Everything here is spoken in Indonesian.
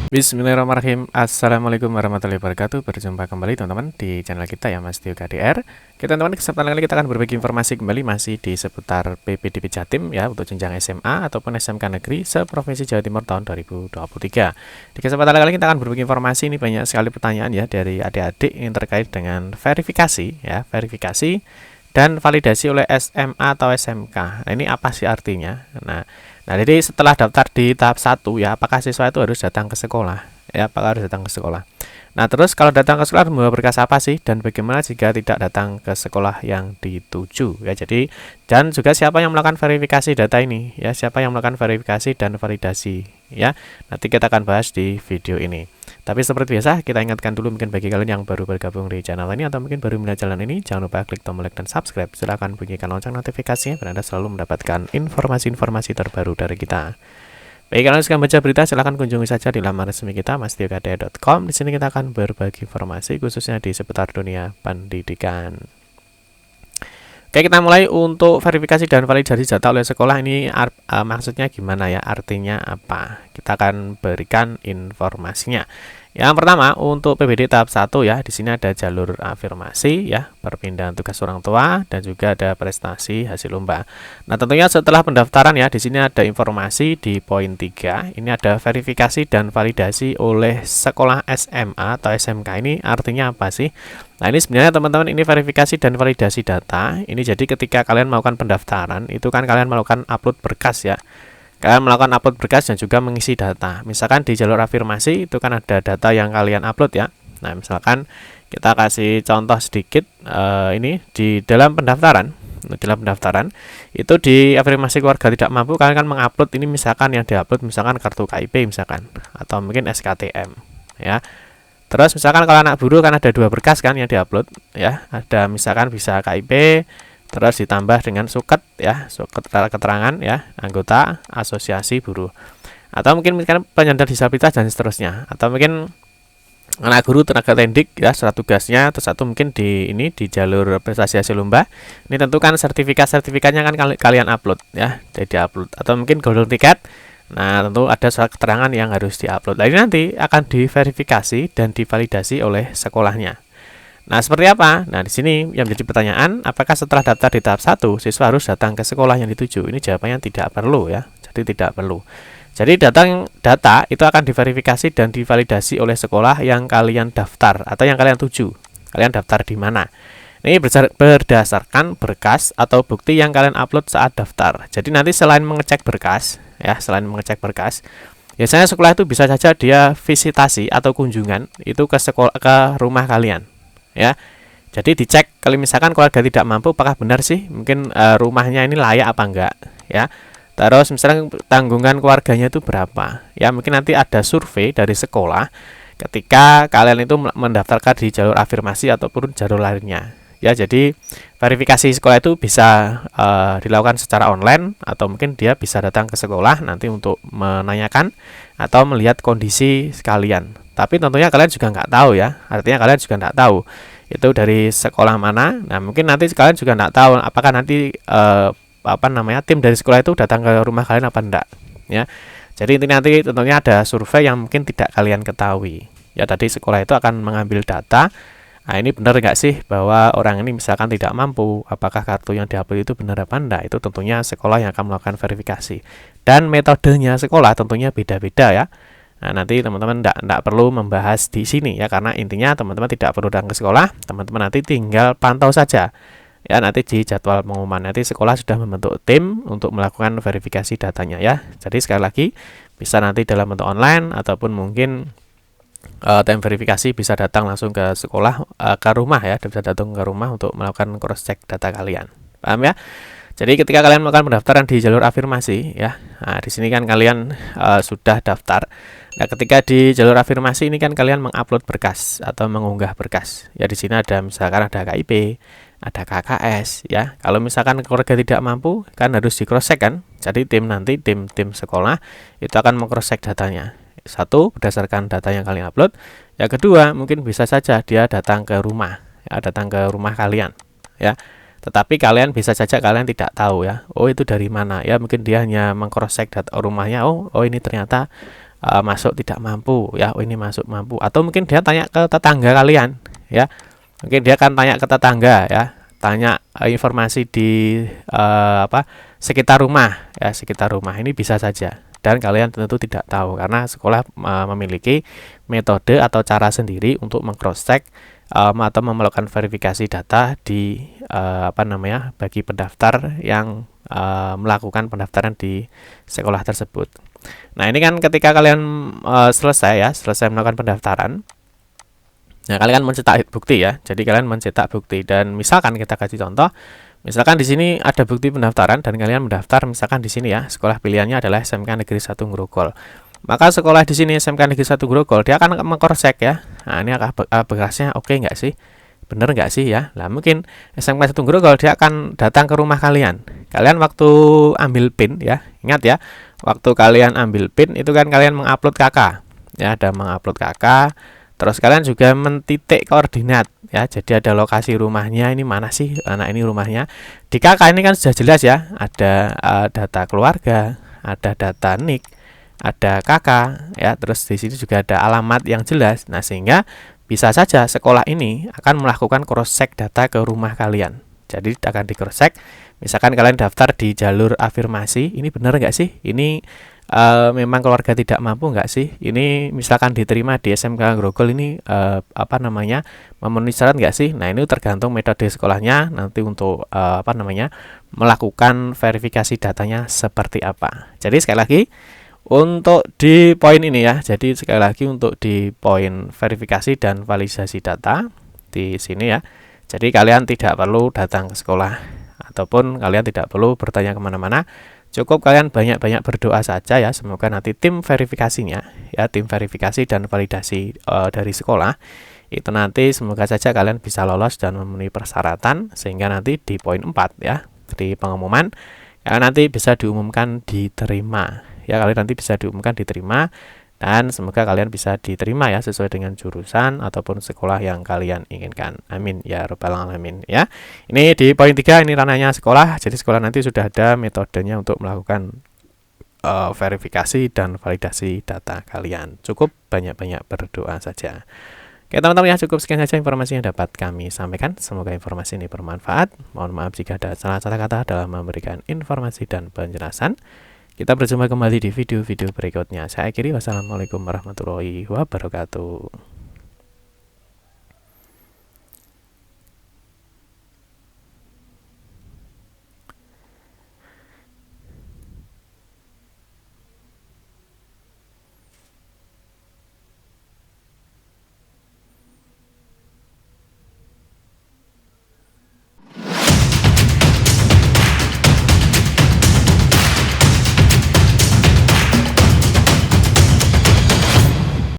Bismillahirrahmanirrahim. Assalamualaikum warahmatullahi wabarakatuh. Berjumpa kembali teman-teman di channel kita ya, Mas Tio KDR. Kita teman-teman, kesempatan kali kita akan berbagi informasi kembali masih di seputar PPDB Jatim ya, untuk jenjang SMA ataupun SMK negeri seprovinsi Jawa Timur tahun 2023. Di kesempatan kali kita akan berbagi informasi, ini banyak sekali pertanyaan ya dari adik-adik yang terkait dengan verifikasi ya, verifikasi dan validasi oleh SMA atau SMK. Nah, ini apa sih artinya? Nah, jadi setelah daftar di tahap 1 ya, apakah siswa itu harus datang ke sekolah? Ya, apakah harus datang ke sekolah? Nah, terus kalau datang ke sekolah membawa berkas apa sih? Dan bagaimana jika tidak datang ke sekolah yang dituju? Ya, jadi dan juga siapa yang melakukan verifikasi data ini? Ya, siapa yang melakukan verifikasi dan validasi? Ya, nanti kita akan bahas di video ini. Tapi seperti biasa, kita ingatkan dulu mungkin bagi kalian yang baru bergabung di channel ini atau mungkin baru melihat channel ini, jangan lupa klik tombol like dan subscribe. Silahkan bunyikan lonceng notifikasinya biar Anda selalu mendapatkan informasi-informasi terbaru dari kita. Baik, kalian suka baca berita, silahkan kunjungi saja di laman resmi kita, mastiokdr.com. Di sini kita akan berbagi informasi khususnya di seputar dunia pendidikan. Oke, kita mulai untuk verifikasi dan validasi data oleh sekolah ini maksudnya gimana ya? Artinya apa? Kita akan berikan informasinya. Yang pertama, untuk PBD tahap 1 ya, di sini ada jalur afirmasi ya, perpindahan tugas orang tua dan juga ada prestasi hasil lomba. Nah, tentunya setelah pendaftaran ya, di sini ada informasi di poin 3. Ini ada verifikasi dan validasi oleh sekolah SMA atau SMK. Ini artinya apa sih? Nah, ini sebenarnya teman-teman, ini verifikasi dan validasi data. Ini jadi ketika kalian melakukan pendaftaran, itu kan kalian melakukan upload berkas ya. Kalian melakukan upload berkas dan juga mengisi data. Misalkan di jalur afirmasi itu kan ada data yang kalian upload ya. Nah, misalkan kita kasih contoh sedikit, ini di dalam pendaftaran. Dalam pendaftaran itu di afirmasi keluarga tidak mampu, kalian kan mengupload ini, misalkan yang diupload misalkan kartu KIP misalkan, atau mungkin SKTM ya. Terus misalkan kalau anak buruh kan ada 2 berkas kan yang diupload ya. Ada misalkan bisa KIP, terus ditambah dengan suket ya, suket keterangan ya, anggota asosiasi buruh. Atau mungkin penyandang disabilitas dan seterusnya. Atau mungkin anak guru tenaga tendik ya, surat tugasnya, terus satu mungkin di jalur prestasi hasil lomba. Ini tentu kan sertifikatnya kan kalian upload ya, jadi upload. Atau mungkin golden ticket. Nah, tentu ada surat keterangan yang harus diupload. Nah, ini nanti akan diverifikasi dan divalidasi oleh sekolahnya. Nah, seperti apa? Nah, di sini yang menjadi pertanyaan, apakah setelah daftar di tahap 1, siswa harus datang ke sekolah yang dituju? Ini jawabannya tidak perlu ya. Jadi tidak perlu. Jadi data itu akan diverifikasi dan divalidasi oleh sekolah yang kalian daftar atau yang kalian tuju. Kalian daftar di mana? Ini berdasarkan berkas atau bukti yang kalian upload saat daftar. Jadi nanti selain mengecek berkas, ya, biasanya sekolah itu bisa saja dia visitasi atau kunjungan itu ke rumah kalian. Ya, jadi dicek kalau misalkan keluarga tidak mampu, apakah benar sih mungkin rumahnya ini layak apa enggak ya. Terus misalkan tanggungan keluarganya itu berapa ya, mungkin nanti ada survei dari sekolah ketika kalian itu mendaftarkan di jalur afirmasi ataupun jalur lainnya ya. Jadi verifikasi sekolah itu bisa dilakukan secara online atau mungkin dia bisa datang ke sekolah nanti untuk menanyakan atau melihat kondisi sekalian. Tapi tentunya kalian juga nggak tahu ya, artinya kalian juga nggak tahu itu dari sekolah mana. Nah, mungkin nanti kalian juga nggak tahu apakah nanti tim dari sekolah itu datang ke rumah kalian apa enggak ya. Jadi nanti tentunya ada survei yang mungkin tidak kalian ketahui ya. Tadi sekolah itu akan mengambil data. Nah, ini benar nggak sih bahwa orang ini misalkan tidak mampu, apakah kartu yang diupload itu benar apa enggak? Itu tentunya sekolah yang akan melakukan verifikasi. Dan metodenya sekolah tentunya beda-beda ya. Nah, nanti teman-teman tidak perlu membahas di sini ya, karena intinya teman-teman tidak perlu datang ke sekolah, teman-teman nanti tinggal pantau saja. Ya, nanti di jadwal pengumuman nanti sekolah sudah membentuk tim untuk melakukan verifikasi datanya ya. Jadi sekali lagi bisa nanti dalam bentuk online ataupun mungkin tim verifikasi bisa datang langsung ke sekolah, ke rumah ya, bisa datang ke rumah untuk melakukan cross check data kalian. Paham ya? Jadi ketika kalian melakukan pendaftaran di jalur afirmasi ya, nah di sini kan kalian sudah daftar. Nah, ketika di jalur afirmasi ini kan kalian mengupload berkas atau mengunggah berkas. Ya, di sini ada misalkan ada KIP, ada KKS ya. Kalau misalkan keluarga tidak mampu kan harus di cross check kan. Jadi tim sekolah itu akan meng-cross check datanya. Satu, berdasarkan data yang kalian upload. Yang kedua, mungkin bisa saja dia datang ke rumah, ya, datang ke rumah kalian ya. Tetapi kalian bisa saja kalian tidak tahu ya. Oh, itu dari mana ya? Mungkin dia hanya meng-cross check data rumahnya. Oh, ini ternyata masuk tidak mampu ya, oh ini masuk mampu, atau mungkin dia tanya ke tetangga kalian ya, mungkin dia akan tanya ke tetangga ya, tanya informasi di sekitar rumah ya, sekitar rumah ini bisa saja, dan kalian tentu tidak tahu karena sekolah memiliki metode atau cara sendiri untuk mengcross check atau melakukan verifikasi data di bagi pendaftar yang melakukan pendaftaran di sekolah tersebut. Nah, ini kan ketika kalian selesai melakukan pendaftaran, nah kalian mencetak bukti ya. Jadi kalian mencetak bukti, dan misalkan kita kasih contoh, misalkan di sini ada bukti pendaftaran dan kalian mendaftar misalkan di sini ya, sekolah pilihannya adalah SMK Negeri 1 Grogol. Maka sekolah di sini SMK Negeri 1 Grogol, dia akan mengcross-check ya. Nah, ini berkasnya oke nggak sih? Bener nggak sih ya? Nah, mungkin SMK 1 Grogol dia akan datang ke rumah kalian. Kalian waktu ambil PIN ya, ingat ya, waktu kalian ambil PIN itu kan kalian mengupload KK ya, ada mengupload KK, terus kalian juga mentitik koordinat ya, jadi ada lokasi rumahnya, ini mana sih anak ini rumahnya. Di KK ini kan sudah jelas ya, ada data keluarga, ada data NIK, ada KK ya, terus di sini juga ada alamat yang jelas. Nah, sehingga bisa saja sekolah ini akan melakukan cross check data ke rumah kalian. Jadi akan di cross check, misalkan kalian daftar di jalur afirmasi, ini benar nggak sih? Ini memang keluarga tidak mampu nggak sih? Ini misalkan diterima di SMK Grogol ini memenuhi syarat nggak sih? Nah, ini tergantung metode sekolahnya nanti untuk melakukan verifikasi datanya seperti apa. Jadi sekali lagi untuk di poin ini ya, jadi sekali lagi untuk di poin verifikasi dan validasi data di sini ya. Jadi kalian tidak perlu datang ke sekolah ataupun kalian tidak perlu bertanya kemana-mana. Cukup kalian banyak-banyak berdoa saja ya, semoga nanti tim verifikasinya ya, tim verifikasi dan validasi dari sekolah itu nanti semoga saja kalian bisa lolos dan memenuhi persyaratan, sehingga nanti di poin 4 ya, di pengumuman kalian nanti bisa diumumkan diterima ya, kalian nanti bisa diumumkan diterima, dan semoga kalian bisa diterima ya sesuai dengan jurusan ataupun sekolah yang kalian inginkan. Amin ya rabbal alamin ya. Ini di poin 3, ini ranahnya sekolah. Jadi sekolah nanti sudah ada metodenya untuk melakukan verifikasi dan validasi data kalian. Cukup banyak-banyak berdoa saja. Oke teman-teman ya, cukup sekian saja informasi yang dapat kami sampaikan. Semoga informasi ini bermanfaat. Mohon maaf jika ada salah-salah kata dalam memberikan informasi dan penjelasan. Kita berjumpa kembali di video-video berikutnya. Saya akhiri, wassalamualaikum warahmatullahi wabarakatuh.